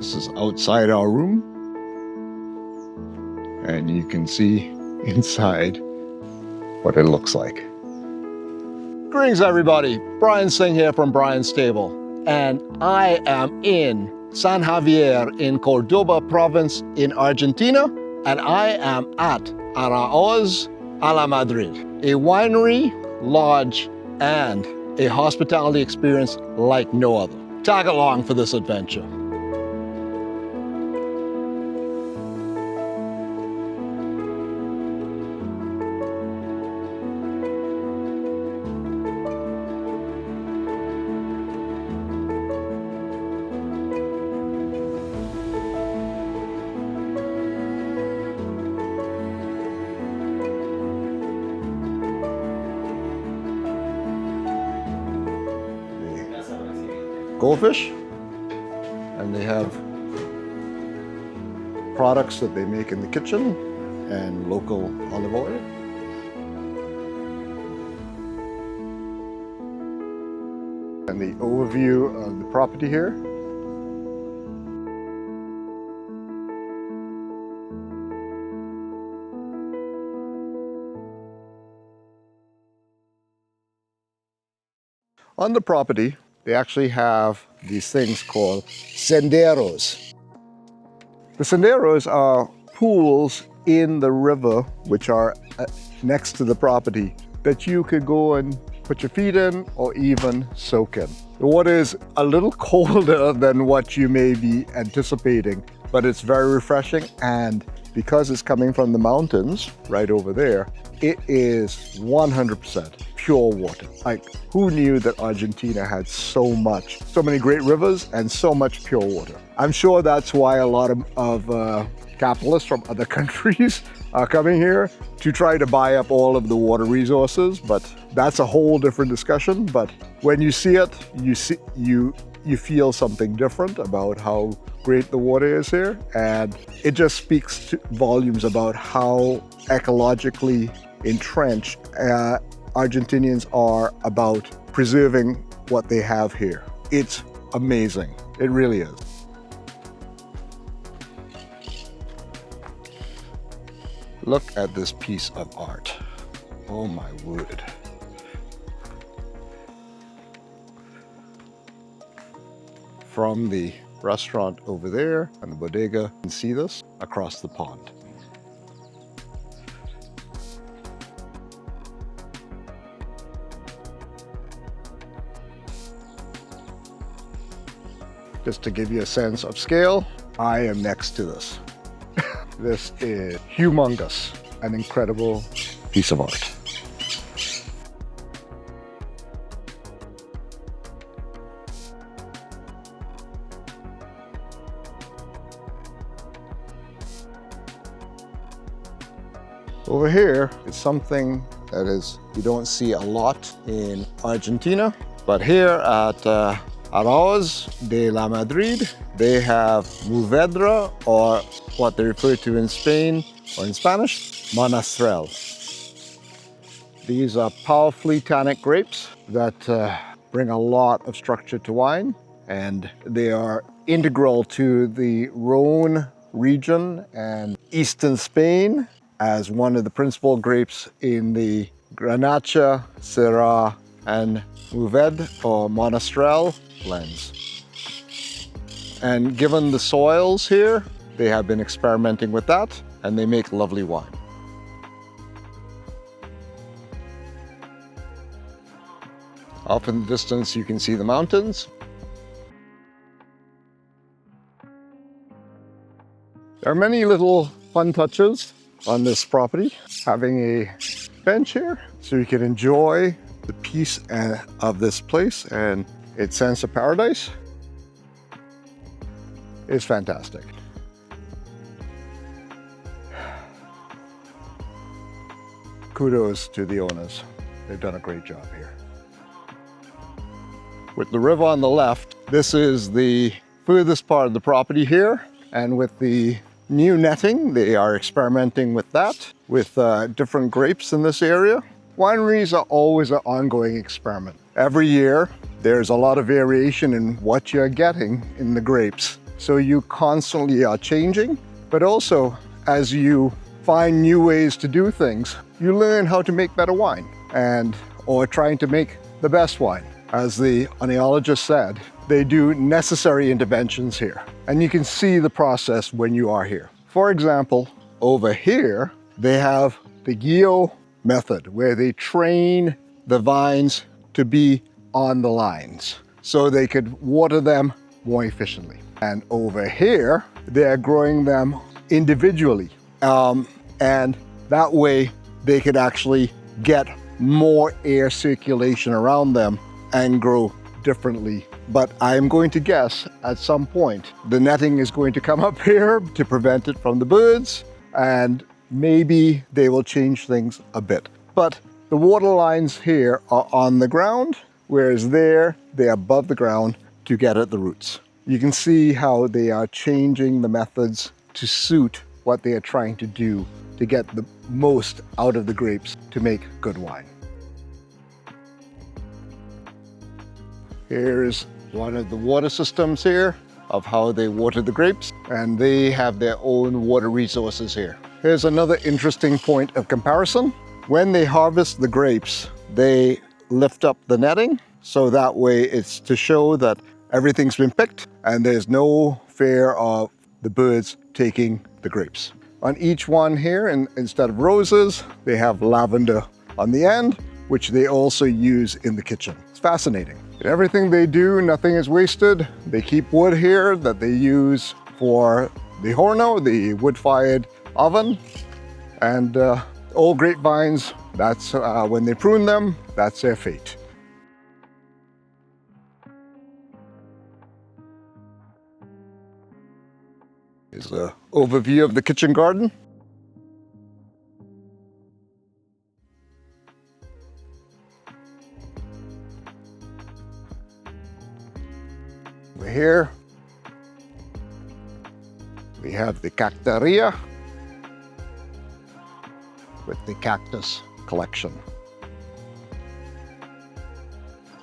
This is outside our room, and you can see inside what it looks like. Greetings everybody, Brian Singh here from Brian's Table, and I am in San Javier in Cordoba province in Argentina, and I am at Aráoz de Lamadrid, a winery, lodge, and a hospitality experience like no other. Tag along for this adventure. Goldfish, and they have products that they make in the kitchen and local olive oil. And the overview of the property here. On the property, they actually have these things called senderos. The senderos are pools in the river which are next to the property that you could go and put your feet in or even soak in. The water is a little colder than what you may be anticipating, but it's very refreshing, and because it's coming from the mountains right over there, it is 100% pure water. Like, who knew that Argentina had so many great rivers and so much pure water? I'm sure that's why a lot of capitalists from other countries are coming here to try to buy up all of the water resources, but that's a whole different discussion. But when you see it, you feel something different about how great the water is here, and it just speaks volumes about how ecologically entrenched Argentinians are about preserving what they have here. It's amazing. It really is. Look at this piece of art. Oh my word. From the restaurant over there and the bodega, you can see this across the pond. Just to give you a sense of scale, I am next to this. This is humongous, an incredible piece of art. Over here is something that you don't see a lot in Argentina, but here at Aráoz de Lamadrid, they have Mourvedre, or what they refer to in Spain or in Spanish, Manastrell. These are powerfully tannic grapes that bring a lot of structure to wine, and they are integral to the Rhone region and eastern Spain as one of the principal grapes in the Grenache, Syrah, and Mourvedre or Manastrell blends. And given the soils here, they have been experimenting with that, and they make lovely wine. Off in the distance, you can see the mountains. There are many little fun touches on this property. Having a bench here so you can enjoy the peace of this place and its sense of paradise is fantastic. Kudos to the owners. They've done a great job here. With the river on the left, this is the furthest part of the property here, and with the new netting, they are experimenting with that, with different grapes in this area. Wineries are always an ongoing experiment. Every year, there's a lot of variation in what you're getting in the grapes. So you constantly are changing, but also as you find new ways to do things, you learn how to make better wine or trying to make the best wine. As the oenologist said, they do necessary interventions here. And you can see the process when you are here. For example, over here, they have the Gio method where they train the vines to be on the lines so they could water them more efficiently. And over here, they're growing them individually. And that way they could actually get more air circulation around them and grow differently. But I'm going to guess at some point the netting is going to come up here to prevent it from the birds, and maybe they will change things a bit. But the water lines here are on the ground, whereas there they're above the ground to get at the roots. You can see how they are changing the methods to suit what they are trying to do to get the most out of the grapes to make good wine. Here's one of the water systems here of how they water the grapes, and they have their own water resources here. Here's another interesting point of comparison. When they harvest the grapes, they lift up the netting, so that way it's to show that everything's been picked and there's no fear of the birds taking the grapes. On each one here, instead of roses, they have lavender on the end, which they also use in the kitchen. It's fascinating. In everything they do, nothing is wasted. They keep wood here that they use for the horno, the wood-fired oven. And old grapevines, that's when they prune them, that's their fate. Here's an overview of the kitchen garden. Over here, we have the cacteria with the cactus collection.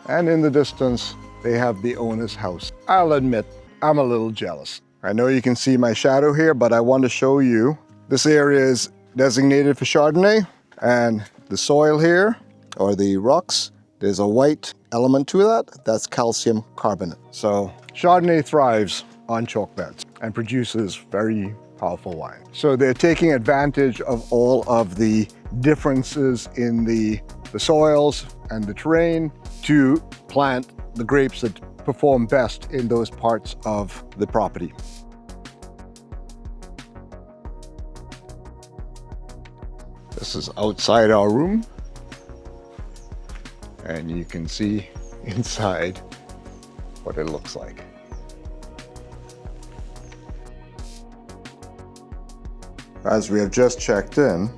And in the distance, they have the owner's house. I'll admit, I'm a little jealous. I know you can see my shadow here, but I want to show you. This area is designated for Chardonnay, and the soil here, or the rocks, there's a white element to that. That's calcium carbonate. So Chardonnay thrives on chalk beds and produces very powerful wine. So they're taking advantage of all of the differences in the soils and the terrain to plant the grapes that perform best in those parts of the property. This is outside our room, and you can see inside what it looks like. As we have just checked in,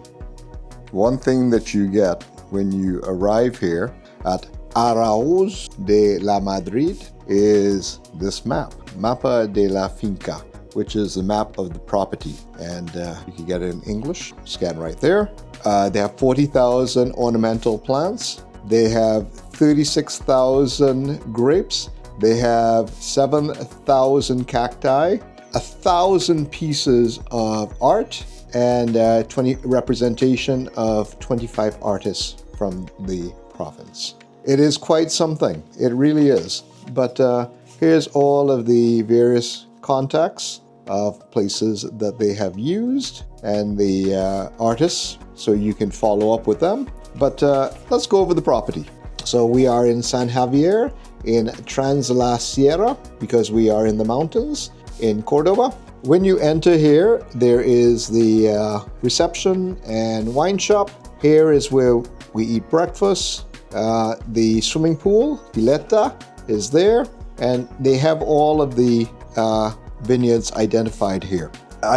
one thing that you get when you arrive here at Aráoz de Lamadrid is this map, Mapa de la Finca, which is the map of the property. And you can get it in English, scan right there. They have 40,000 ornamental plants. They have 36,000 grapes. They have 7,000 cacti, 1,000 pieces of art, and 20 representation of 25 artists from the province. It is quite something. It really is. But here's all of the various contacts of places that they have used and the artists, so you can follow up with them. But let's go over the property. So we are in San Javier in Trans La Sierra, because we are in the mountains in Cordoba. When you enter here, there is the reception and wine shop. Here is where we eat breakfast. The swimming pool, Pileta, is there, and they have all of the vineyards identified here.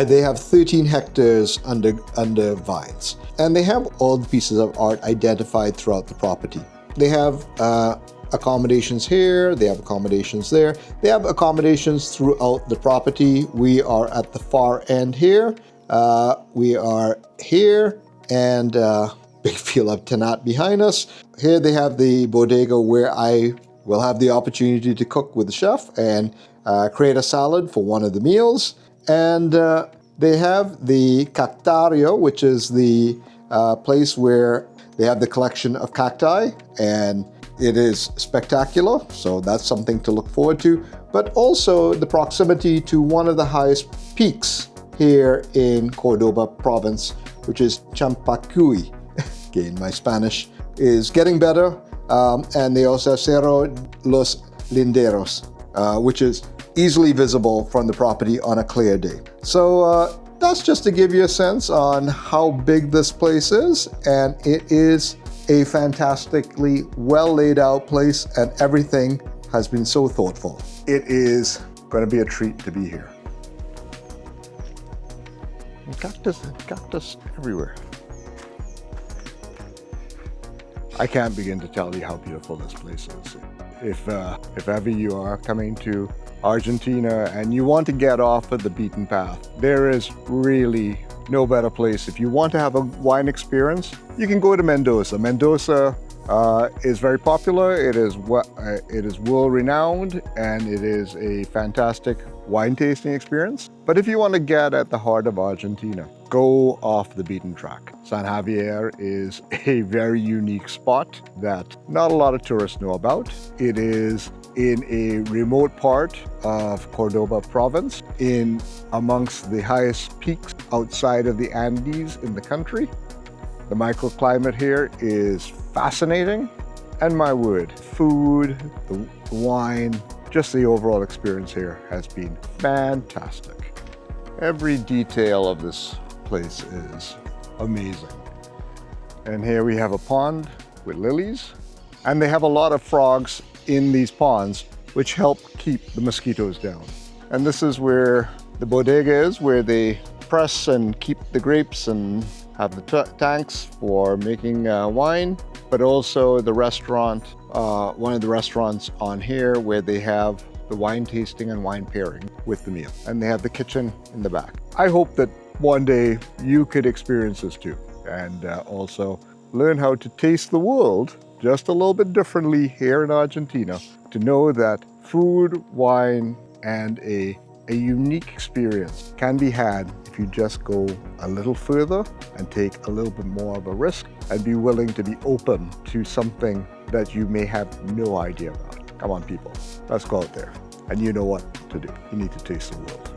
They have 13 hectares under vines, and they have all the pieces of art identified throughout the property. They have accommodations here, they have accommodations there, they have accommodations throughout the property. We are at the far end here. We are here, and big field of Tanat behind us. Here they have the bodega where I will have the opportunity to cook with the chef, and create a salad for one of the meals. And they have the cactario, which is the place where they have the collection of cacti, and it is spectacular, so that's something to look forward to. But also the proximity to one of the highest peaks here in Cordoba province, which is Champacuy. Again, my Spanish is getting better. And they also have Cerro Los Linderos, which is easily visible from the property on a clear day. So that's just to give you a sense on how big this place is, and it is a fantastically well laid out place, and everything has been so thoughtful. It is going to be a treat to be here. And cactus everywhere. I can't begin to tell you how beautiful this place is. If ever you are coming to Argentina and you want to get off of the beaten path, there is really no better place. If you want to have a wine experience, you can go to Mendoza. Mendoza is very popular. It is world-renowned, and it is a fantastic wine tasting experience. But if you want to get at the heart of Argentina, go off the beaten track. San Javier is a very unique spot that not a lot of tourists know about. It is in a remote part of Cordoba province, in amongst the highest peaks outside of the Andes in the country. The microclimate here is fascinating, and my word, food, the wine, just the overall experience here has been fantastic. Every detail of this place is amazing. And here we have a pond with lilies, and they have a lot of frogs in these ponds, which help keep the mosquitoes down. And this is where the bodega is, where they press and keep the grapes and have the tanks for making wine, but also the restaurant, one of the restaurants on here where they have the wine tasting and wine pairing with the meal. And they have the kitchen in the back. I hope that one day you could experience this too, and also learn how to taste the world just a little bit differently here in Argentina, to know that food, wine, and a unique experience can be had if you just go a little further and take a little bit more of a risk and be willing to be open to something that you may have no idea about. Come on, people, let's go out there. And you know what to do. You need to taste the world.